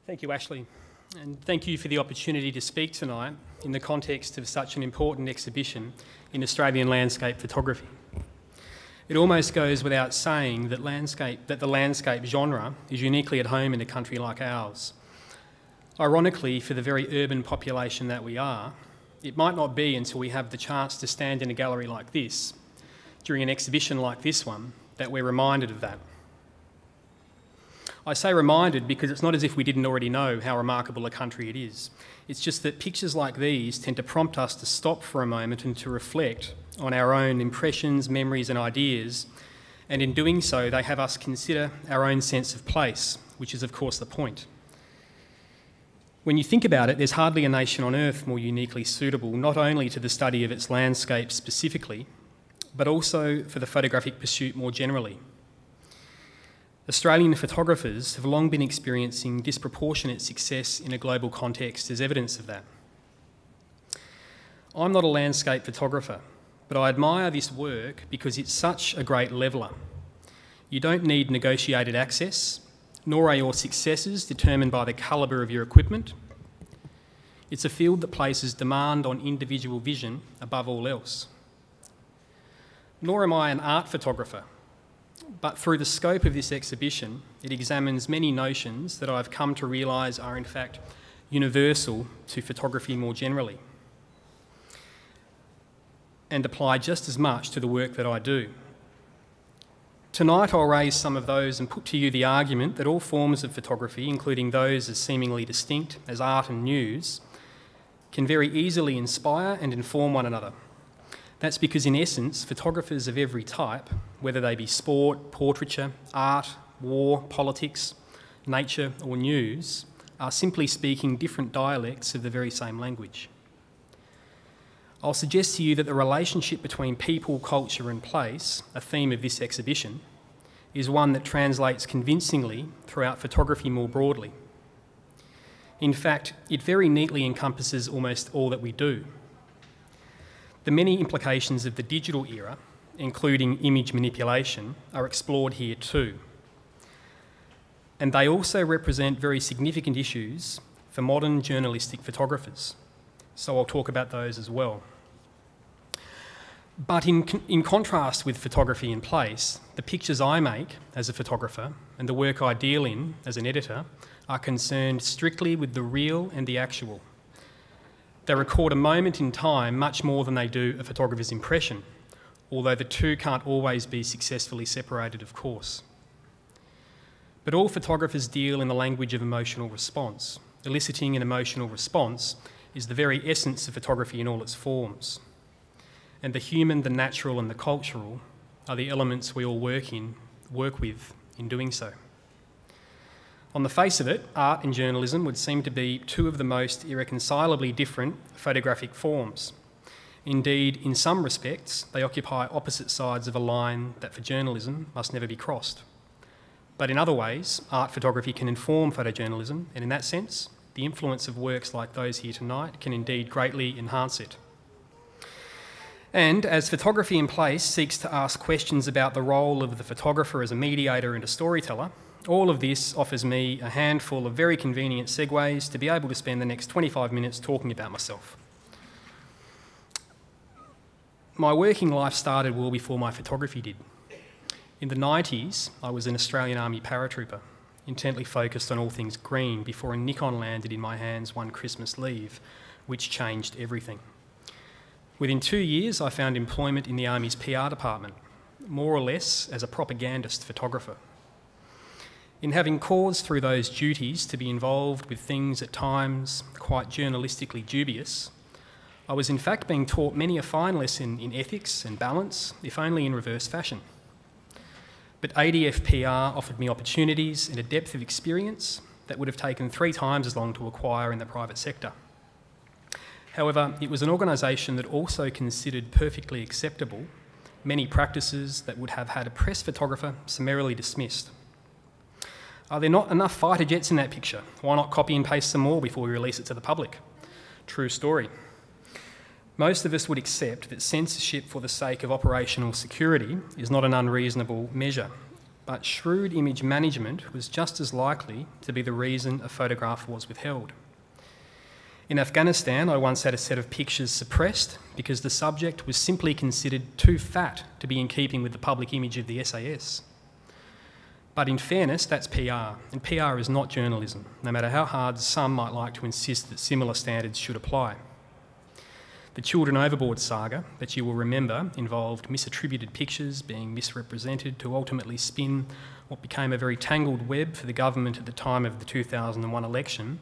Thank you, Ashley, and thank you for the opportunity to speak tonight in the context of such an important exhibition in Australian landscape photography. It almost goes without saying that the landscape genre is uniquely at home in a country like ours. Ironically, for the very urban population that we are, it might not be until we have the chance to stand in a gallery like this, during an exhibition like this one, that we're reminded of that. I say reminded because it's not as if we didn't already know how remarkable a country it is. It's just that pictures like these tend to prompt us to stop for a moment and to reflect on our own impressions, memories and ideas, and in doing so they have us consider our own sense of place, which is of course the point. When you think about it, there's hardly a nation on earth more uniquely suitable not only to the study of its landscape specifically, but also for the photographic pursuit more generally. Australian photographers have long been experiencing disproportionate success in a global context as evidence of that. I'm not a landscape photographer, but I admire this work because it's such a great leveller. You don't need negotiated access, nor are your successes determined by the calibre of your equipment. It's a field that places demand on individual vision above all else. Nor am I an art photographer, but through the scope of this exhibition, it examines many notions that I've come to realise are in fact universal to photography more generally, and apply just as much to the work that I do. Tonight I'll raise some of those and put to you the argument that all forms of photography, including those as seemingly distinct as art and news, can very easily inspire and inform one another. That's because in essence, photographers of every type, whether they be sport, portraiture, art, war, politics, nature or news, are simply speaking different dialects of the very same language. I'll suggest to you that the relationship between people, culture and place, a theme of this exhibition, is one that translates convincingly throughout photography more broadly. In fact, it very neatly encompasses almost all that we do. The many implications of the digital era, including image manipulation, are explored here too. And they also represent very significant issues for modern journalistic photographers. So I'll talk about those as well. But in contrast with photography in place, the pictures I make as a photographer and the work I deal in as an editor are concerned strictly with the real and the actual. They record a moment in time much more than they do a photographer's impression, although the two can't always be successfully separated, of course. But all photographers deal in the language of emotional response. Eliciting an emotional response is the very essence of photography in all its forms. And the human, the natural and the cultural are the elements we all work with in doing so. On the face of it, art and journalism would seem to be two of the most irreconcilably different photographic forms. Indeed, in some respects, they occupy opposite sides of a line that for journalism must never be crossed. But in other ways, art photography can inform photojournalism, and in that sense, the influence of works like those here tonight can indeed greatly enhance it. And as photography in place seeks to ask questions about the role of the photographer as a mediator and a storyteller, all of this offers me a handful of very convenient segues to be able to spend the next 25 minutes talking about myself. My working life started well before my photography did. In the 90s, I was an Australian Army paratrooper, intently focused on all things green before a Nikon landed in my hands one Christmas Eve, which changed everything. Within 2 years, I found employment in the Army's PR department, more or less as a propagandist photographer. In having cause through those duties to be involved with things at times quite journalistically dubious, I was in fact being taught many a fine lesson in ethics and balance, if only in reverse fashion. But ADF PR offered me opportunities and a depth of experience that would have taken 3 times as long to acquire in the private sector. However, it was an organisation that also considered perfectly acceptable many practices that would have had a press photographer summarily dismissed. Are there not enough fighter jets in that picture? Why not copy and paste some more before we release it to the public? True story. Most of us would accept that censorship for the sake of operational security is not an unreasonable measure, but shrewd image management was just as likely to be the reason a photograph was withheld. In Afghanistan, I once had a set of pictures suppressed because the subject was simply considered too fat to be in keeping with the public image of the SAS. But in fairness, that's PR, and PR is not journalism, no matter how hard some might like to insist that similar standards should apply. The Children Overboard saga, that you will remember, involved misattributed pictures being misrepresented to ultimately spin what became a very tangled web for the government at the time of the 2001 election,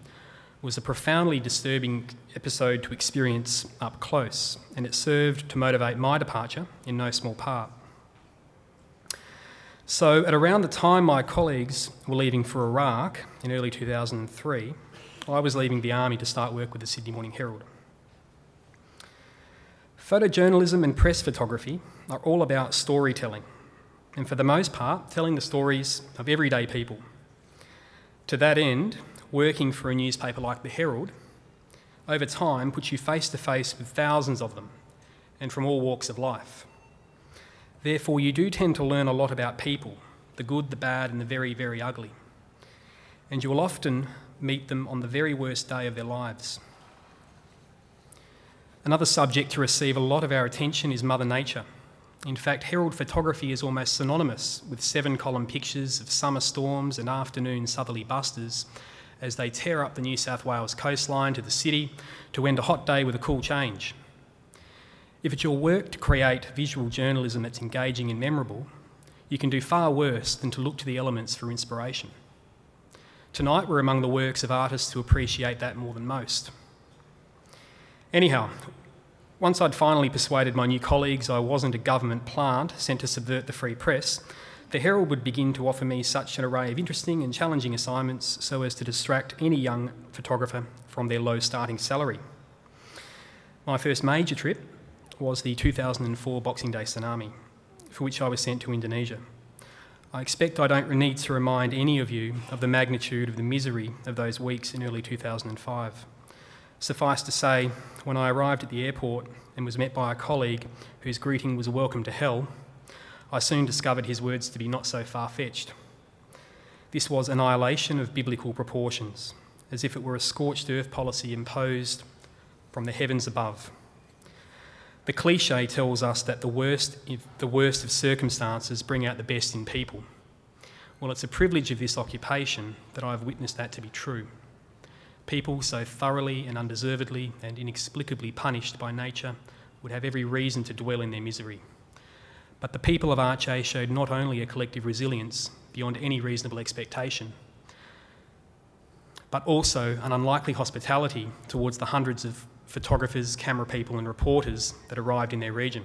was a profoundly disturbing episode to experience up close, and it served to motivate my departure in no small part. So at around the time my colleagues were leaving for Iraq in early 2003, I was leaving the army to start work with the Sydney Morning Herald. Photojournalism and press photography are all about storytelling, and for the most part, telling the stories of everyday people. To that end, working for a newspaper like the Herald, over time puts you face to face with thousands of them, and from all walks of life. Therefore, you do tend to learn a lot about people, the good, the bad, and the very, very ugly. And you will often meet them on the very worst day of their lives. Another subject to receive a lot of our attention is Mother Nature. In fact, Herald photography is almost synonymous with 7-column pictures of summer storms and afternoon southerly busters as they tear up the New South Wales coastline to the city to end a hot day with a cool change. If it's your work to create visual journalism that's engaging and memorable, you can do far worse than to look to the elements for inspiration. Tonight we're among the works of artists who appreciate that more than most. Anyhow, once I'd finally persuaded my new colleagues I wasn't a government plant sent to subvert the free press, the Herald would begin to offer me such an array of interesting and challenging assignments so as to distract any young photographer from their low starting salary. My first major trip was the 2004 Boxing Day tsunami, for which I was sent to Indonesia. I expect I don't need to remind any of you of the magnitude of the misery of those weeks in early 2005. Suffice to say, when I arrived at the airport and was met by a colleague whose greeting was a welcome to hell, I soon discovered his words to be not so far-fetched. This was annihilation of biblical proportions, as if it were a scorched earth policy imposed from the heavens above. The cliche tells us that the worst of circumstances bring out the best in people. Well, it's a privilege of this occupation that I've witnessed that to be true. People so thoroughly and undeservedly and inexplicably punished by nature would have every reason to dwell in their misery. But the people of Aceh showed not only a collective resilience beyond any reasonable expectation, but also an unlikely hospitality towards the hundreds of photographers, camera people and reporters that arrived in their region.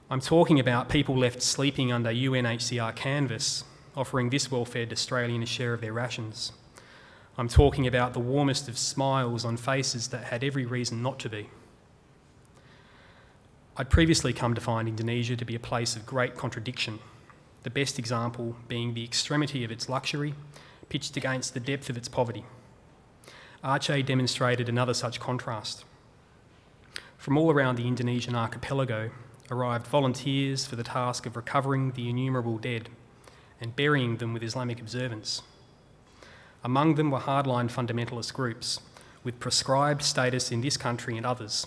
I'm talking about people left sleeping under UNHCR canvas, offering this well-fed Australian a share of their rations. I'm talking about the warmest of smiles on faces that had every reason not to be. I'd previously come to find Indonesia to be a place of great contradiction, the best example being the extremity of its luxury pitched against the depth of its poverty. Aceh demonstrated another such contrast. From all around the Indonesian archipelago arrived volunteers for the task of recovering the innumerable dead and burying them with Islamic observance. Among them were hardline fundamentalist groups with prescribed status in this country and others.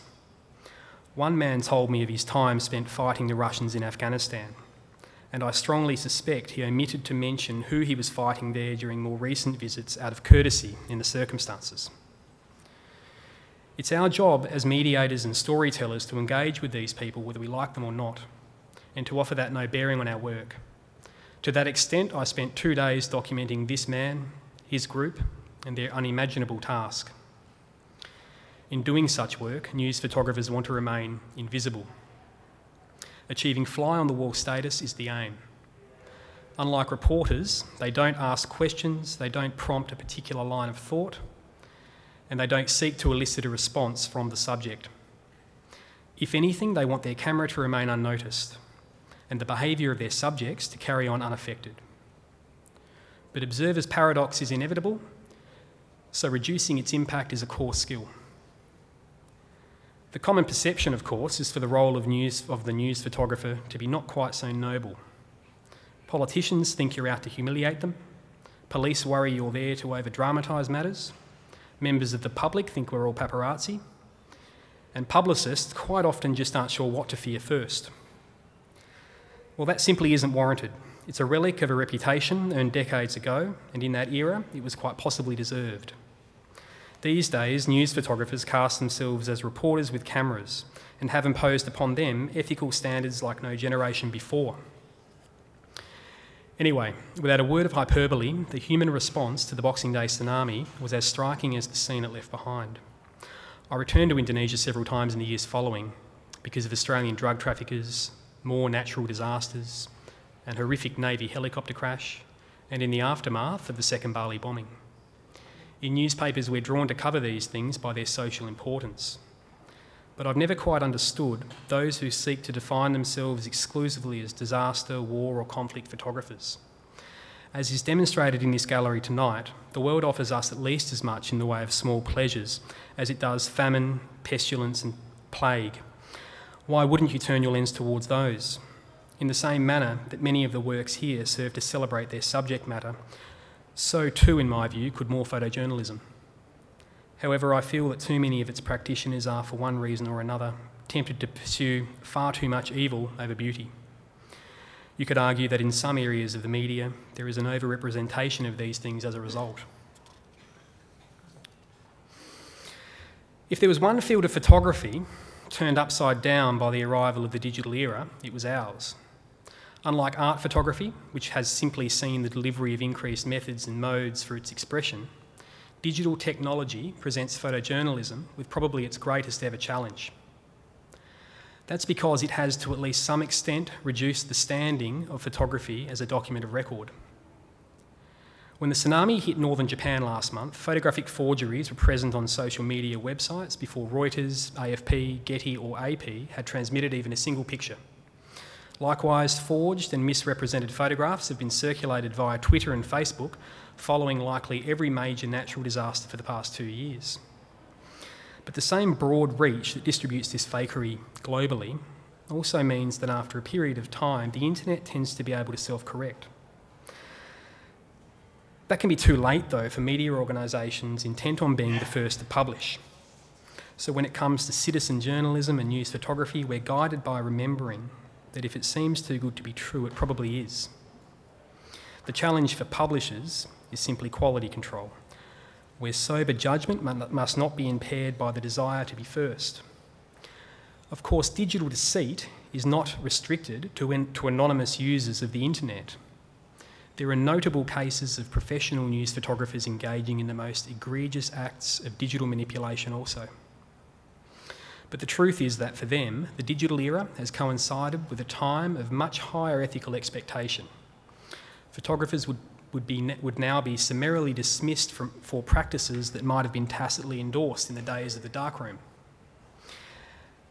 One man told me of his time spent fighting the Russians in Afghanistan, and I strongly suspect he omitted to mention who he was fighting there during more recent visits out of courtesy in the circumstances. It's our job as mediators and storytellers to engage with these people whether we like them or not, and to offer that no bearing on our work. To that extent, I spent 2 days documenting this man, his group, and their unimaginable task. In doing such work, news photographers want to remain invisible. Achieving fly-on-the-wall status is the aim. Unlike reporters, they don't ask questions, they don't prompt a particular line of thought, and they don't seek to elicit a response from the subject. If anything, they want their camera to remain unnoticed, and the behaviour of their subjects to carry on unaffected. But observer's paradox is inevitable, so reducing its impact is a core skill. The common perception, of course, is for the role of the news photographer to be not quite so noble. Politicians think you're out to humiliate them. Police worry you're there to over-dramatise matters. Members of the public think we're all paparazzi. And publicists quite often just aren't sure what to fear first. Well, that simply isn't warranted. It's a relic of a reputation earned decades ago, and in that era, it was quite possibly deserved. These days, news photographers cast themselves as reporters with cameras and have imposed upon them ethical standards like no generation before. Anyway, without a word of hyperbole, the human response to the Boxing Day tsunami was as striking as the scene it left behind. I returned to Indonesia several times in the years following because of Australian drug traffickers, more natural disasters, an horrific Navy helicopter crash, and in the aftermath of the second Bali bombing. In newspapers, we're drawn to cover these things by their social importance. But I've never quite understood those who seek to define themselves exclusively as disaster, war or conflict photographers. As is demonstrated in this gallery tonight, the world offers us at least as much in the way of small pleasures as it does famine, pestilence and plague. Why wouldn't you turn your lens towards those? In the same manner that many of the works here serve to celebrate their subject matter, so too, in my view, could more photojournalism. However, I feel that too many of its practitioners are, for one reason or another, tempted to pursue far too much evil over beauty. You could argue that in some areas of the media, there is an overrepresentation of these things as a result. If there was one field of photography turned upside down by the arrival of the digital era, it was ours. Unlike art photography, which has simply seen the delivery of increased methods and modes for its expression, digital technology presents photojournalism with probably its greatest ever challenge. That's because it has to at least some extent reduced the standing of photography as a document of record. When the tsunami hit northern Japan last month, photographic forgeries were present on social media websites before Reuters, AFP, Getty or AP had transmitted even a single picture. Likewise, forged and misrepresented photographs have been circulated via Twitter and Facebook following likely every major natural disaster for the past 2 years. But the same broad reach that distributes this fakery globally also means that after a period of time, the internet tends to be able to self-correct. That can be too late, though, for media organisations intent on being the first to publish. So when it comes to citizen journalism and news photography, we're guided by remembering that if it seems too good to be true, it probably is. The challenge for publishers is simply quality control, where sober judgment must not be impaired by the desire to be first. Of course, digital deceit is not restricted to anonymous users of the internet. There are notable cases of professional news photographers engaging in the most egregious acts of digital manipulation also. But the truth is that for them, the digital era has coincided with a time of much higher ethical expectation. Photographers would now be summarily dismissed for practices that might have been tacitly endorsed in the days of the darkroom.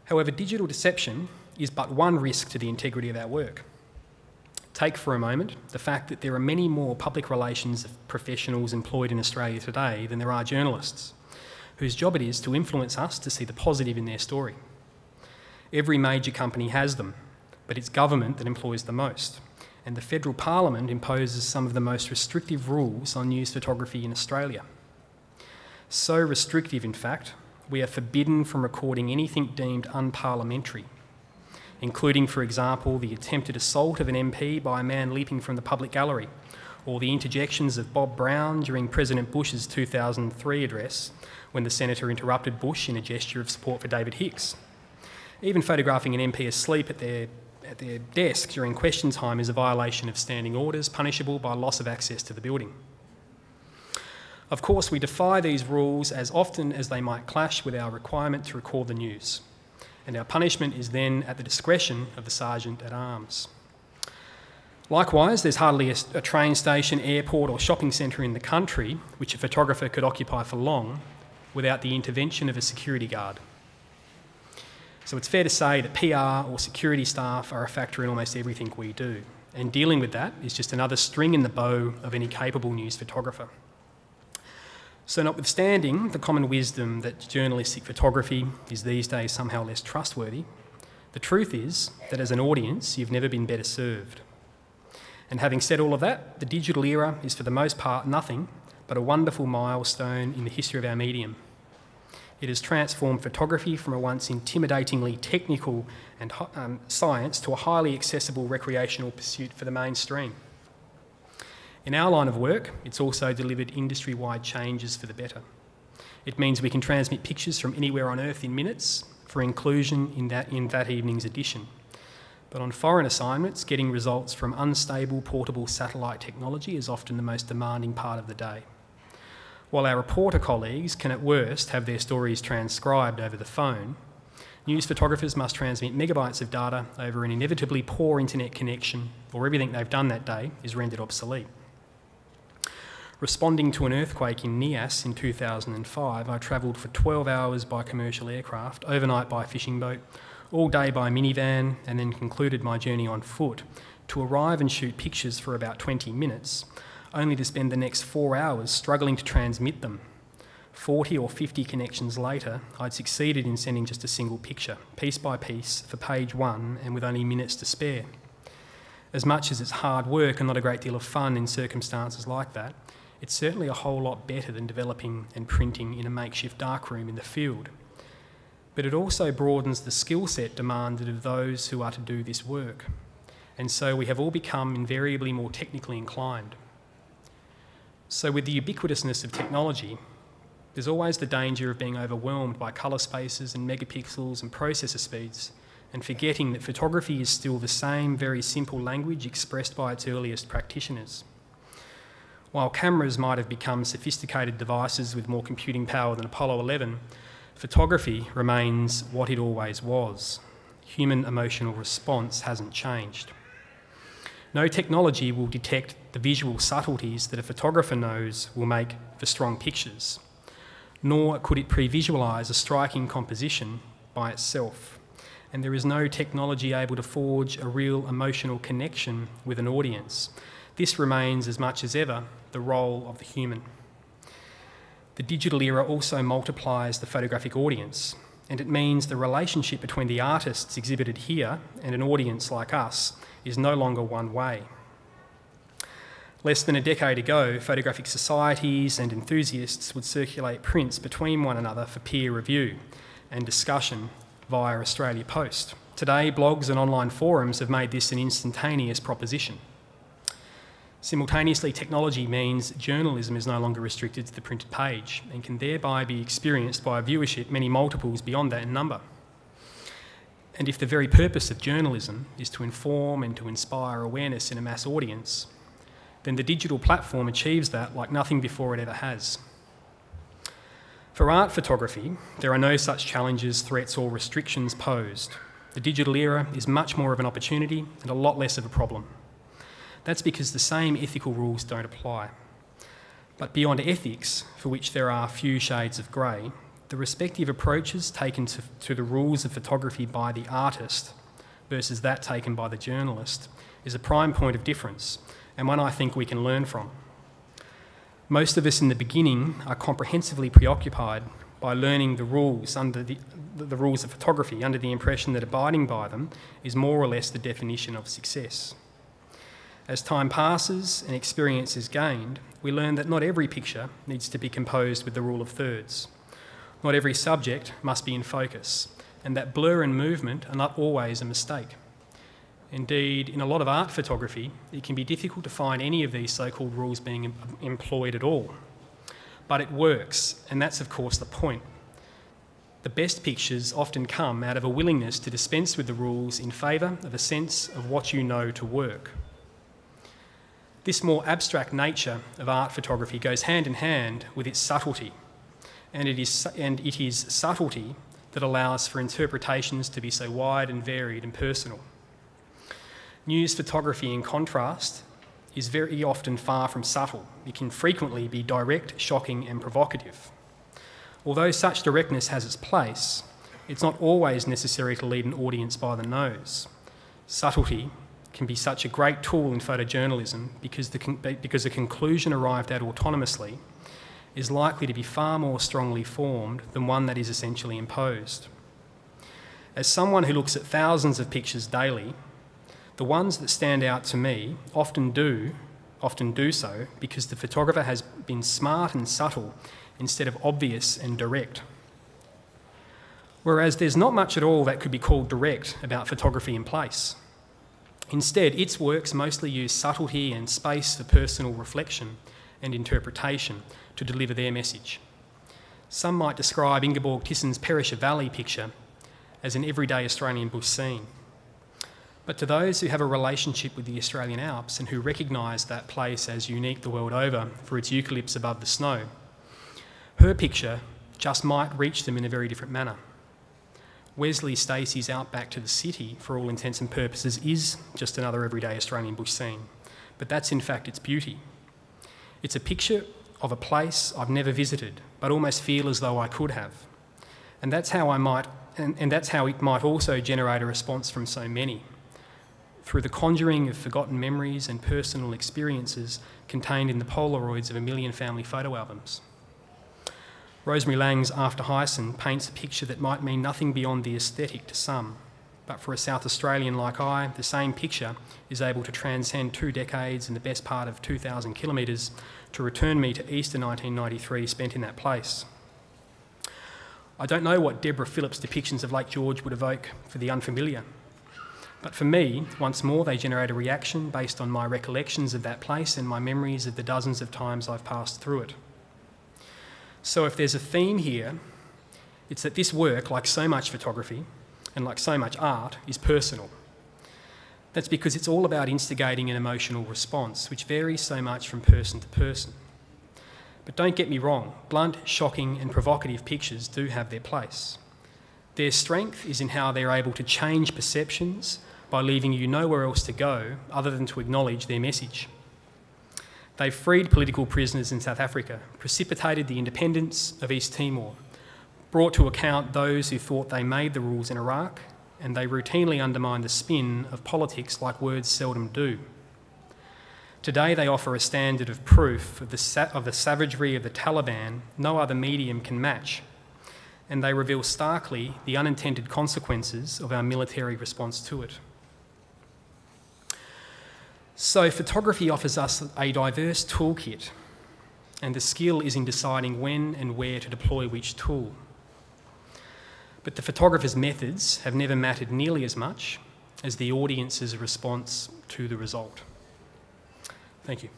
However, digital deception is but one risk to the integrity of our work. Take for a moment the fact that there are many more public relations professionals employed in Australia today than there are journalists, whose job it is to influence us to see the positive in their story. Every major company has them, but it's government that employs the most, and the federal parliament imposes some of the most restrictive rules on news photography in Australia. So restrictive, in fact, we are forbidden from recording anything deemed unparliamentary, including, for example, the attempted assault of an MP by a man leaping from the public gallery, or the interjections of Bob Brown during President Bush's 2003 address, when the senator interrupted Bush in a gesture of support for David Hicks. Even photographing an MP asleep at their desk during question time is a violation of standing orders, punishable by loss of access to the building. Of course, we defy these rules as often as they might clash with our requirement to record the news, and our punishment is then at the discretion of the Sergeant at Arms. Likewise, there's hardly a train station, airport or shopping centre in the country which a photographer could occupy for long without the intervention of a security guard. So it's fair to say that PR or security staff are a factor in almost everything we do, and dealing with that is just another string in the bow of any capable news photographer. So notwithstanding the common wisdom that journalistic photography is these days somehow less trustworthy, the truth is that as an audience, you've never been better served. And having said all of that, the digital era is for the most part nothing but a wonderful milestone in the history of our medium. It has transformed photography from a once intimidatingly technical and science to a highly accessible recreational pursuit for the mainstream. In our line of work, it's also delivered industry-wide changes for the better. It means we can transmit pictures from anywhere on Earth in minutes for inclusion in that evening's edition. But on foreign assignments, getting results from unstable portable satellite technology is often the most demanding part of the day. While our reporter colleagues can at worst have their stories transcribed over the phone, news photographers must transmit megabytes of data over an inevitably poor internet connection, or everything they've done that day is rendered obsolete. Responding to an earthquake in Nias in 2005, I travelled for 12 hours by commercial aircraft, overnight by fishing boat, all day by minivan, and then concluded my journey on foot to arrive and shoot pictures for about 20 minutes, only to spend the next 4 hours struggling to transmit them. 40 or 50 connections later, I'd succeeded in sending just a single picture, piece by piece, for page one, and with only minutes to spare. As much as it's hard work and not a great deal of fun in circumstances like that, it's certainly a whole lot better than developing and printing in a makeshift darkroom in the field. But it also broadens the skill set demanded of those who are to do this work. And so we have all become invariably more technically inclined. So with the ubiquitousness of technology, there's always the danger of being overwhelmed by colour spaces and megapixels and processor speeds, and forgetting that photography is still the same very simple language expressed by its earliest practitioners. While cameras might have become sophisticated devices with more computing power than Apollo 11, photography remains what it always was. Human emotional response hasn't changed. No technology will detect the visual subtleties that a photographer knows will make for strong pictures, nor could it pre-visualise a striking composition by itself. And there is no technology able to forge a real emotional connection with an audience. This remains as much as ever the role of the human. The digital era also multiplies the photographic audience, and it means the relationship between the artists exhibited here and an audience like us is no longer one way. Less than a decade ago, photographic societies and enthusiasts would circulate prints between one another for peer review and discussion via Australia Post. Today, blogs and online forums have made this an instantaneous proposition. Simultaneously, technology means journalism is no longer restricted to the printed page and can thereby be experienced by a viewership many multiples beyond that in number. And if the very purpose of journalism is to inform and to inspire awareness in a mass audience, then the digital platform achieves that like nothing before it ever has. For art photography, there are no such challenges, threats or restrictions posed. The digital era is much more of an opportunity and a lot less of a problem. That's because the same ethical rules don't apply. But beyond ethics, for which there are few shades of grey, the respective approaches taken to the rules of photography by the artist versus that taken by the journalist is a prime point of difference, and one I think we can learn from. Most of us in the beginning are comprehensively preoccupied by learning the rules under the rules of photography under the impression that abiding by them is more or less the definition of success. As time passes and experience is gained, we learn that not every picture needs to be composed with the rule of thirds. Not every subject must be in focus, and that blur and movement are not always a mistake. Indeed, in a lot of art photography, it can be difficult to find any of these so-called rules being employed at all. But it works, and that's of course the point. The best pictures often come out of a willingness to dispense with the rules in favour of a sense of what you know to work. This more abstract nature of art photography goes hand in hand with its subtlety, and it is subtlety that allows for interpretations to be so wide and varied and personal. News photography, in contrast, is very often far from subtle. It can frequently be direct, shocking and provocative. Although such directness has its place, it's not always necessary to lead an audience by the nose. Subtlety can be such a great tool in photojournalism because a conclusion arrived at autonomously is likely to be far more strongly formed than one that is essentially imposed. As someone who looks at thousands of pictures daily, The ones that stand out to me often do so because the photographer has been smart and subtle instead of obvious and direct. Whereas there's not much at all that could be called direct about photography in place. Instead, its works mostly use subtlety and space for personal reflection and interpretation to deliver their message. Some might describe Ingeborg Tissen's Perisher Valley picture as an everyday Australian bush scene. But to those who have a relationship with the Australian Alps and who recognise that place as unique the world over for its eucalypts above the snow, her picture just might reach them in a very different manner. Wesley Stacey's Outback to the City, for all intents and purposes, is just another everyday Australian bush scene, but that's in fact its beauty. It's a picture of a place I've never visited, but almost feel as though I could have. And that's how it might also generate a response from so many, through the conjuring of forgotten memories and personal experiences contained in the Polaroids of a million family photo albums. Rosemary Laing's After Hyson paints a picture that might mean nothing beyond the aesthetic to some, but for a South Australian like I, the same picture is able to transcend 2 decades and the best part of 2,000 kilometres to return me to Easter 1993 spent in that place. I don't know what Deborah Phillips' depictions of Lake George would evoke for the unfamiliar, but for me, once more, they generate a reaction based on my recollections of that place and my memories of the dozens of times I've passed through it. So if there's a theme here, it's that this work, like so much photography and like so much art, is personal. That's because it's all about instigating an emotional response, which varies so much from person to person. But don't get me wrong, blunt, shocking and provocative pictures do have their place. Their strength is in how they're able to change perceptions by leaving you nowhere else to go other than to acknowledge their message. They've freed political prisoners in South Africa, precipitated the independence of East Timor, brought to account those who thought they made the rules in Iraq, and they routinely undermine the spin of politics like words seldom do. Today they offer a standard of proof of the savagery of the Taliban no other medium can match, and they reveal starkly the unintended consequences of our military response to it. So photography offers us a diverse toolkit, and the skill is in deciding when and where to deploy which tool. But the photographer's methods have never mattered nearly as much as the audience's response to the result. Thank you.